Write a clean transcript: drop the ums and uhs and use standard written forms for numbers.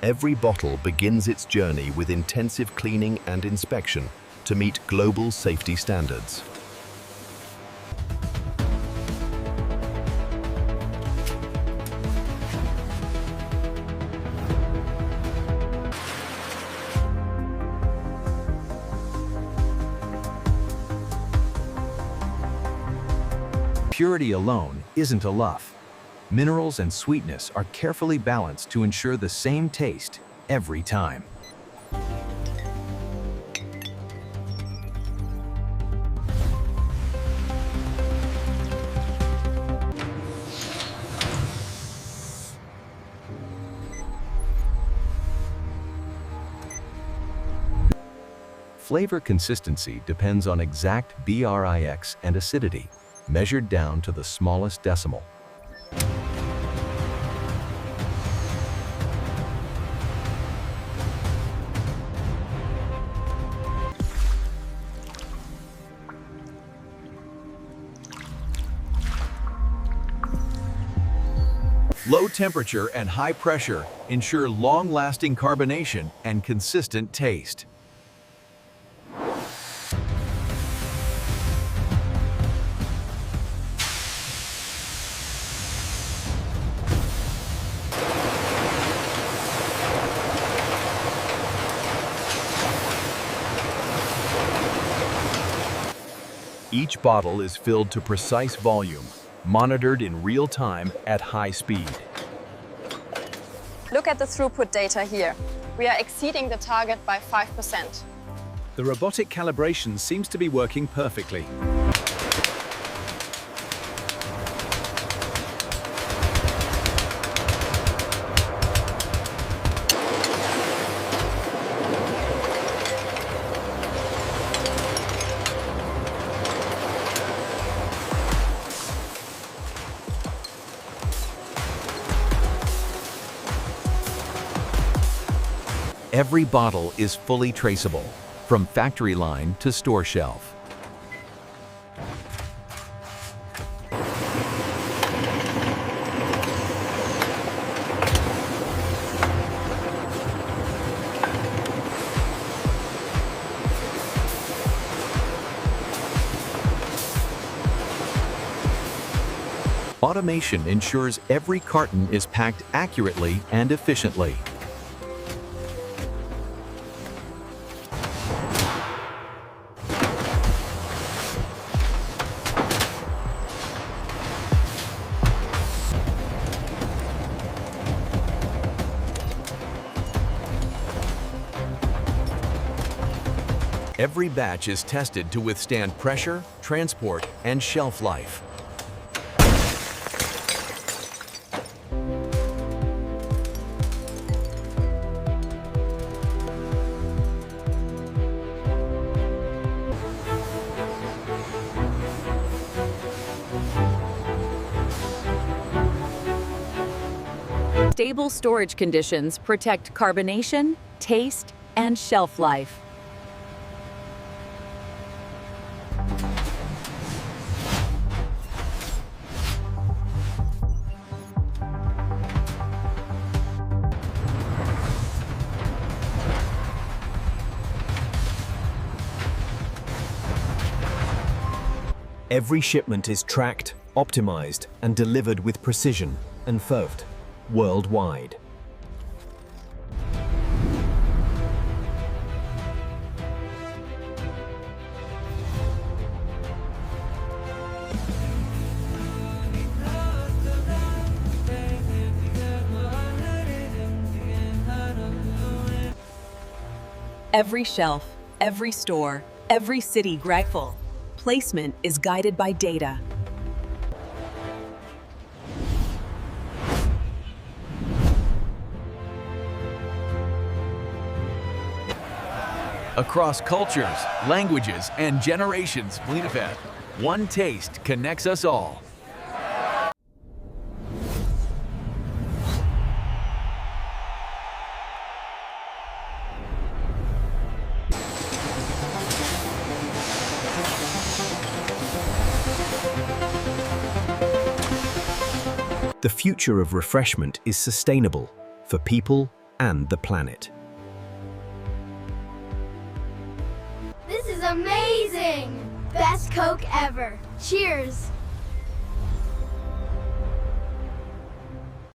Every bottle begins its journey with intensive cleaning and inspection to meet global safety standards. Purity alone isn't enough. Minerals and sweetness are carefully balanced to ensure the same taste every time. Flavor consistency depends on exact BRIX and acidity, measured down to the smallest decimal. Low temperature and high pressure ensure long-lasting carbonation and consistent taste. Each bottle is filled to precise volume, monitored in real time at high speed. Look at the throughput data here. We are exceeding the target by 5%. The robotic calibration seems to be working perfectly. Every bottle is fully traceable, from factory line to store shelf. Automation ensures every carton is packed accurately and efficiently. Every batch is tested to withstand pressure, transport, and shelf life. Stable storage conditions protect carbonation, taste, and shelf life. Every shipment is tracked, optimized, and delivered with precision and focused worldwide. Every shelf, every store, every city grateful. Placement is guided by data. Across cultures, languages, and generations, BRIX, one taste connects us all. The future of refreshment is sustainable for people, and the planet. This is amazing! Best Coke ever. Cheers!